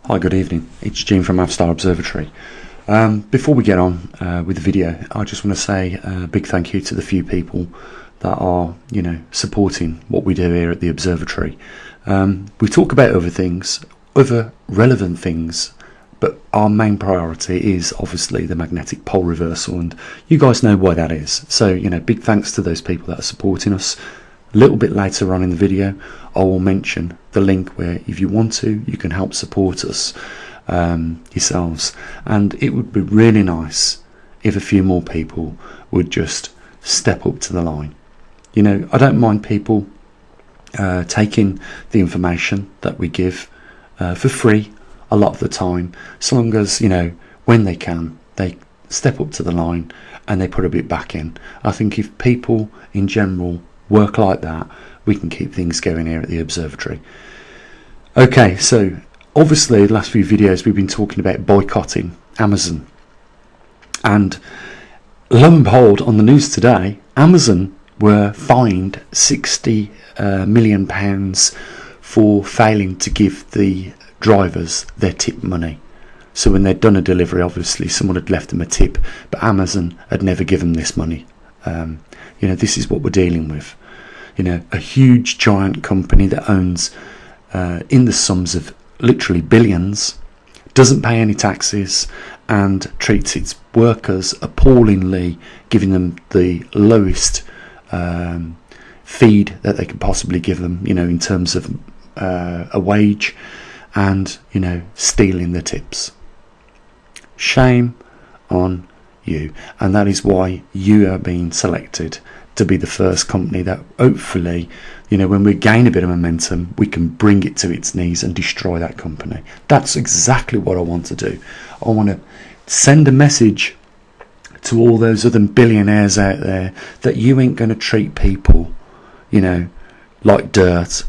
Hi, good evening. It's Gene from Maverickstar Observatory. Before we get on with the video, I just want to say a big thank you to the few people that are, supporting what we do here at the observatory. We talk about other things, other relevant things, but our main priority is obviously the magnetic pole reversal, and you guys know why that is. So, big thanks to those people that are supporting us. A little bit later on in the video, I will mention the link where, if you want to, you can help support us yourselves. And it would be really nice if a few more people would just step up to the line. I don't mind people taking the information that we give for free a lot of the time, so long as, when they can, they step up to the line and they put a bit back in. I think if people in general work like that, we can keep things going here at the observatory. Okay, so obviously the last few videos we've been talking about boycotting Amazon, and lo and behold, on the news today, Amazon were fined £60 million for failing to give the drivers their tip money. So when they'd done a delivery, obviously someone had left them a tip, but Amazon had never given them this money. This is what we're dealing with. A huge giant company that owns in the sums of literally billions, doesn't pay any taxes, and treats its workers appallingly, giving them the lowest feed that they could possibly give them, in terms of a wage, and stealing the tips. Shame on you. And that is why you are being selected to be the first company that hopefully, when we gain a bit of momentum, we can bring it to its knees and destroy that company. That's exactly what I want to do. I want to send a message to all those other billionaires out there that you ain't going to treat people, like dirt.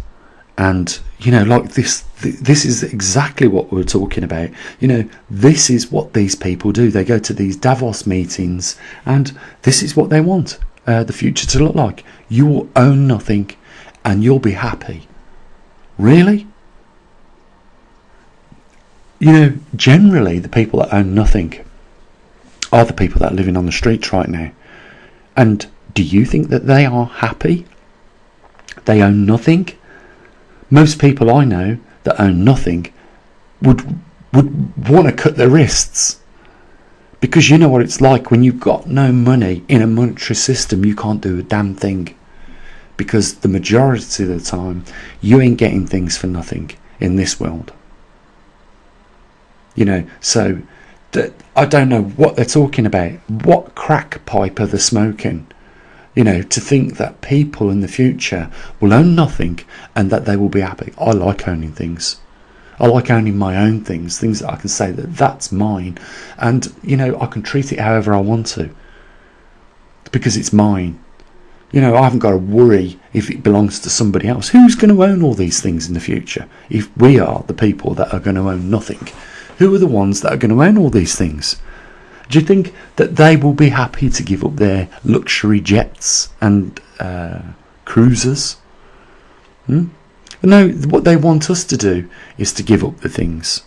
And, like this is exactly what we're talking about. This is what these people do. They go to these Davos meetings, and this is what they want the future to look like. You will own nothing and you'll be happy. Really? Generally the people that own nothing are the people that are living on the streets right now. And do you think that they are happy? They own nothing? Most people I know that own nothing would want to cut their wrists. Because you know what it's like when you've got no money in a monetary system. You can't do a damn thing, because the majority of the time you ain't getting things for nothing in this world. So I don't know what they're talking about. What crack pipe are they smoking? To think that people in the future will own nothing and that they will be happy. I like owning things. I like owning my own things that I can say that that's mine, and I can treat it however I want to, because it's mine. I haven't got to worry if it belongs to somebody else. Who's going to own all these things in the future if we are the people that are going to own nothing? Who are the ones that are going to own all these things? Do you think that they will be happy to give up their luxury jets and cruisers? No, what they want us to do is to give up the things.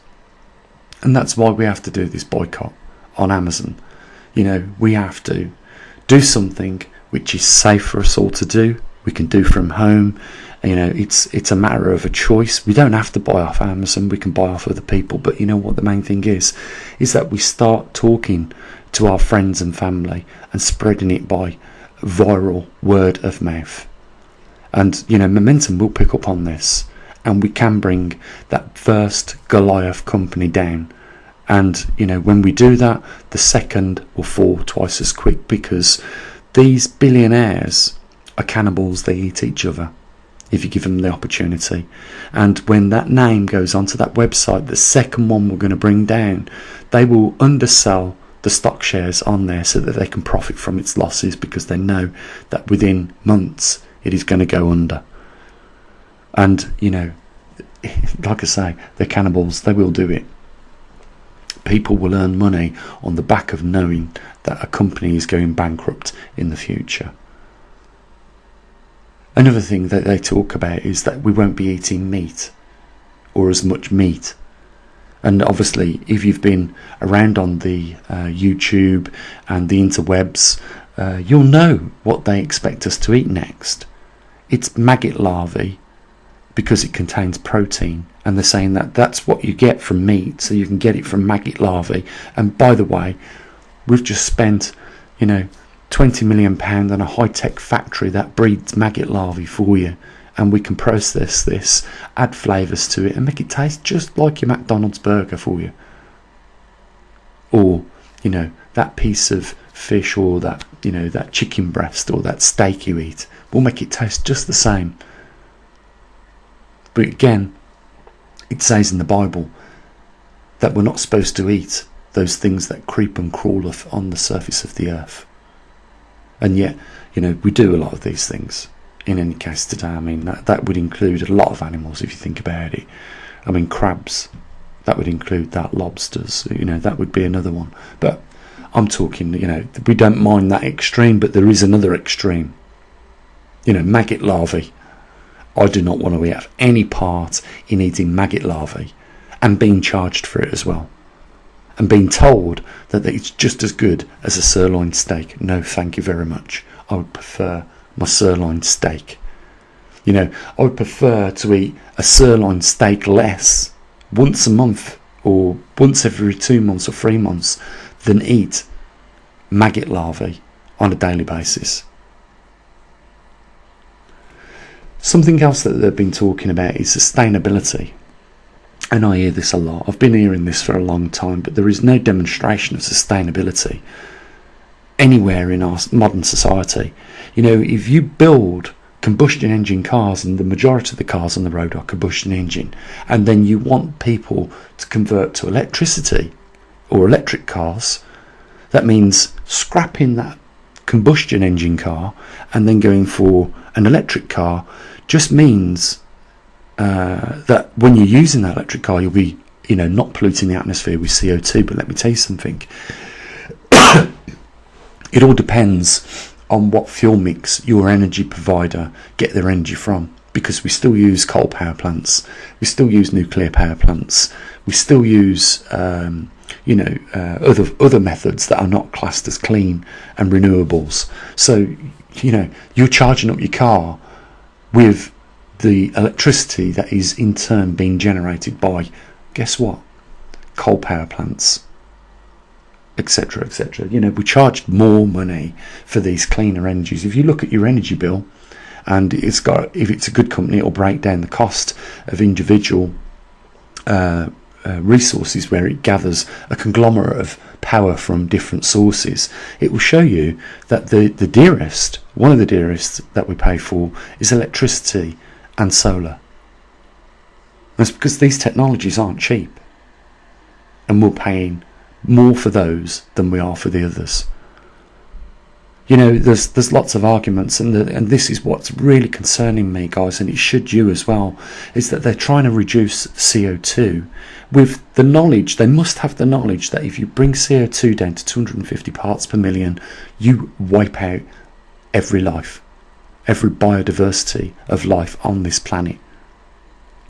And that's why we have to do this boycott on Amazon. We have to do something which is safe for us all to do. We can do from home. It's a matter of a choice. We don't have to buy off Amazon. We can buy off other people. But what the main thing is that we start talking to our friends and family and spreading it by viral word of mouth. And momentum will pick up on this, and we can bring that first Goliath company down. And when we do that, the second will fall twice as quick, because these billionaires are cannibals. They eat each other if you give them the opportunity. And when that name goes onto that website, the second one we're going to bring down, they will undersell the stock shares on there so that they can profit from its losses, because they know that within months it is going to go under. And like I say, they're cannibals. They will do it. People will earn money on the back of knowing that a company is going bankrupt in the future. Another thing that they talk about is that we won't be eating meat, or as much meat. And obviously, if you've been around on the YouTube and the interwebs, you'll know what they expect us to eat next. It's maggot larvae, because it contains protein, and they're saying that that's what you get from meat, so you can get it from maggot larvae. And by the way, we've just spent, you know, £20 million on a high-tech factory that breeds maggot larvae for you, and we can process this, add flavours to it, and make it taste just like your McDonald's burger for you. Or, you know, that piece of fish, or that, you know, that chicken breast, or that steak you eat, we'll make it taste just the same. But again, it says in the Bible that we're not supposed to eat those things that creep and crawl on the surface of the earth. And yet, you know, we do a lot of these things. In any case today, I mean, that would include a lot of animals if you think about it. I mean, crabs, that would include that, lobsters, you know, that would be another one. But I'm talking, you know, we don't mind that extreme, but there is another extreme. You know, maggot larvae. I do not want to have any part in eating maggot larvae and being charged for it as well. And being told that it's just as good as a sirloin steak. No, thank you very much. I would prefer my sirloin steak. You know, I would prefer to eat a sirloin steak less once a month, or once every 2 months or 3 months, than eat maggot larvae on a daily basis. Something else that they've been talking about is sustainability. And I hear this a lot. I've been hearing this for a long time, but there is no demonstration of sustainability anywhere in our modern society. You know, if you build combustion engine cars, and the majority of the cars on the road are combustion engine, and then you want people to convert to electricity or electric cars, that means scrapping that combustion engine car and then going for an electric car. Just means that when you're using that electric car, you'll be, you know, not polluting the atmosphere with CO2. But let me tell you something. It all depends on what fuel mix your energy provider get their energy from, because we still use coal power plants, we still use nuclear power plants, we still use you know, other methods that are not classed as clean and renewables. So, you know, you're charging up your car with the electricity that is in turn being generated by, guess what, coal power plants, etc., etc. You know, we charge more money for these cleaner energies. If you look at your energy bill, and if it's a good company, it'll break down the cost of individual resources where it gathers a conglomerate of power from different sources. It will show you that one of the dearest that we pay for is electricity and solar. That's because these technologies aren't cheap, and we're paying more for those than we are for the others. You know, there's lots of arguments, and this is what's really concerning me, guys, and it should you as well, is that they're trying to reduce CO2 with the knowledge, they must have the knowledge that if you bring CO2 down to 250 parts per million, you wipe out every life, every biodiversity of life on this planet.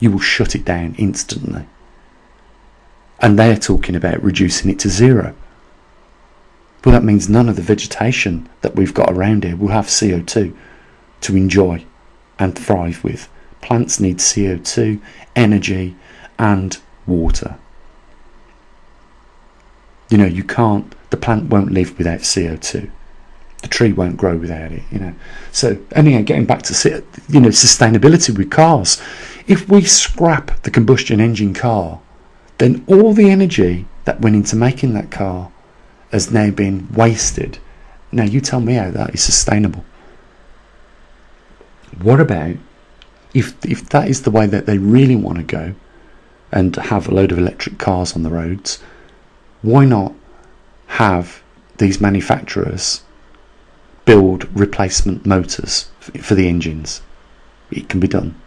You will shut it down instantly. And they're talking about reducing it to zero. Well, that means none of the vegetation that we've got around here will have CO2 to enjoy and thrive with. Plants need CO2, energy, and water. You know, the plant won't live without CO2. The tree won't grow without it, you know. So, anyhow, getting back to, you know, sustainability with cars. If we scrap the combustion engine car, then all the energy that went into making that car has now been wasted. Now you tell me how that is sustainable. What about if that is the way that they really want to go, and have a load of electric cars on the roads? Why not have these manufacturers build replacement motors for the engines? It can be done.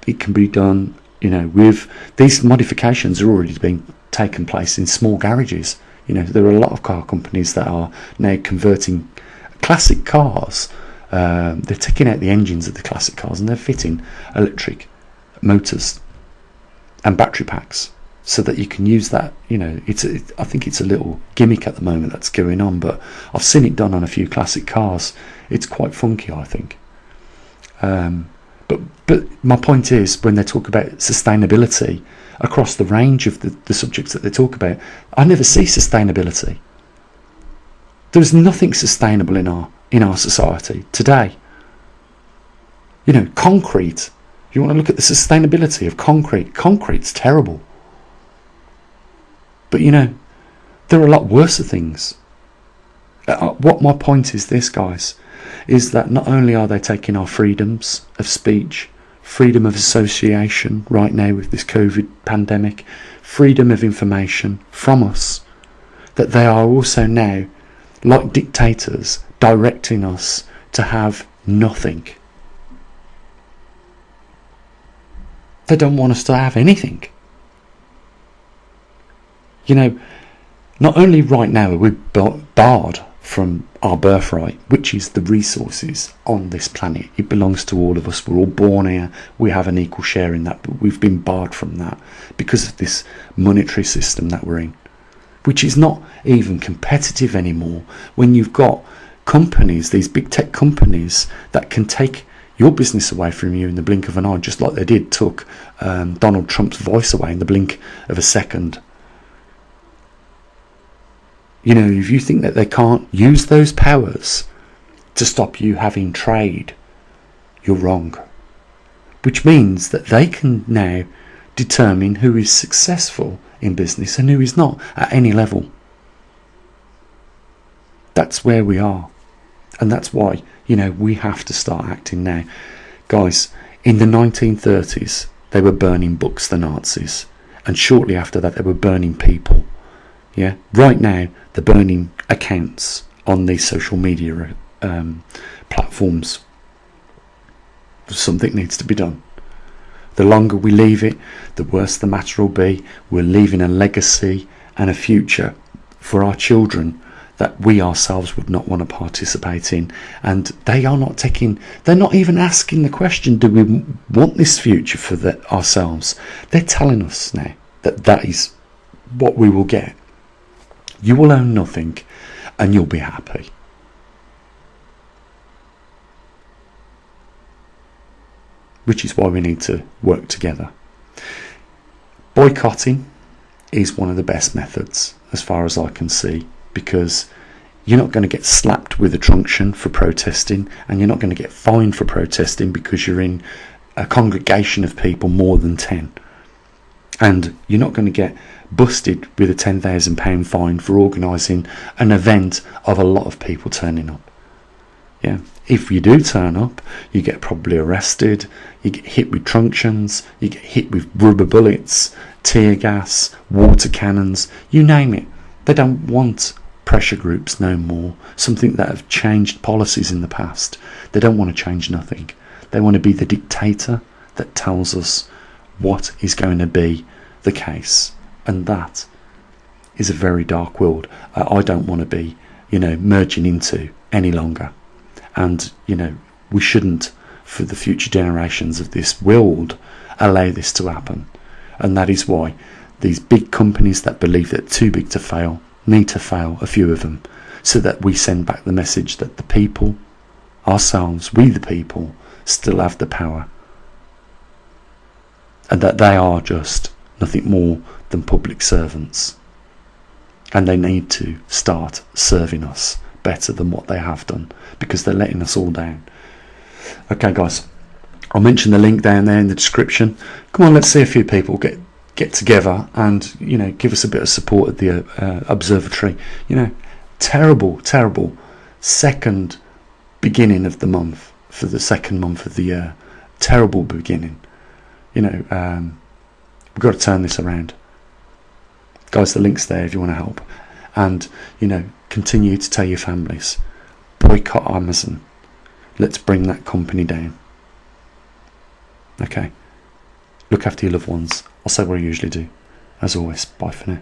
It can be done, you know, with these modifications are already being taken place in small garages. You know, there are a lot of car companies that are now converting classic cars. They're taking out the engines of the classic cars and they're fitting electric motors and battery packs so that you can use that. I think it's a little gimmick at the moment that's going on, but I've seen it done on a few classic cars. It's quite funky, I think. But my point is, when they talk about sustainability across the range of the subjects that they talk about, I never see sustainability. There's nothing sustainable in our society today. Concrete. You want to look at the sustainability of concrete. Concrete's terrible. But there are a lot worse things. What my point is this, guys, is that not only are they taking our freedoms of speech, freedom of association right now with this COVID pandemic, freedom of information from us, that they are also now, like dictators, directing us to have nothing. They don't want us to have anything. Not only right now are we barred from our birthright, which is the resources on this planet. It belongs to all of us. We're all born here. We have an equal share in that, but we've been barred from that because of this monetary system that we're in, which is not even competitive anymore. When you've got companies, these big tech companies, that can take your business away from you in the blink of an eye, just like they took Donald Trump's voice away in the blink of a second. If you think that they can't use those powers to stop you having trade, you're wrong. Which means that they can now determine who is successful in business and who is not at any level. That's where we are. And that's why, we have to start acting now. Guys, in the 1930s, they were burning books, the Nazis. And shortly after that, they were burning people. Yeah. Right now, they're burning accounts on these social media platforms. Something needs to be done. The longer we leave it, the worse the matter will be. We're leaving a legacy and a future for our children that we ourselves would not want to participate in. And they are not they're not even asking the question, do we want this future for ourselves? They're telling us now that is what we will get. You will own nothing and you'll be happy. Which is why we need to work together. Boycotting is one of the best methods as far as I can see, because you're not going to get slapped with a truncheon for protesting, and you're not going to get fined for protesting because you're in a congregation of people more than 10. And you're not going to get busted with a £10,000 fine for organising an event of a lot of people turning up. Yeah, if you do turn up, you get probably arrested, you get hit with truncheons, you get hit with rubber bullets, tear gas, water cannons, you name it. They don't want pressure groups no more, something that have changed policies in the past. They don't want to change nothing. They want to be the dictator that tells us what is going to be the case, and that is a very dark world I don't want to be merging into any longer. And we shouldn't, for the future generations of this world, allow this to happen. And that is why these big companies that believe they're too big to fail need to fail, a few of them, so that we send back the message that the people, ourselves, we the people, still have the power, and that they are just nothing more than public servants, and they need to start serving us better than what they have done, because they're letting us all down. Okay guys, I'll mention the link down there in the description. Come on, let's see a few people get together and give us a bit of support at the observatory. Terrible second beginning of the month, for the second month of the year. Terrible beginning. We've got to turn this around. Guys, the link's there if you want to help. And continue to tell your families, boycott Amazon. Let's bring that company down. Okay, look after your loved ones. I'll say what I usually do. As always, bye for now.